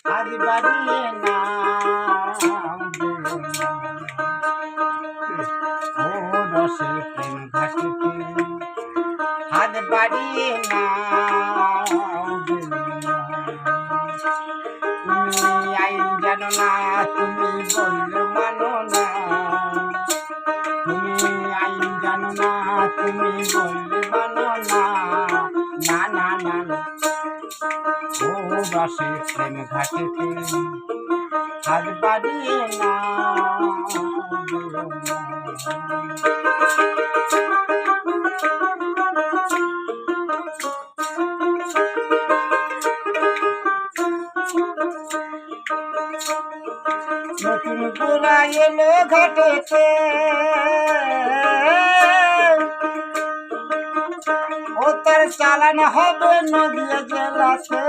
হাত বাড়িয়ে না ও রসের প্রেম ঘাটিতে হাত বাড়িয়ে না তুমি আইন জানো না তুমি বললে মানো না তুমি আইন জানো না তুমি বললে মানো না না না না না ও রসের প্রেম ঘাটিতে হাত বাড়িয়ে না নতুন গোড়া এলো ঘাটেতে ও তার চালান হবে নদীয়া জেলাতে।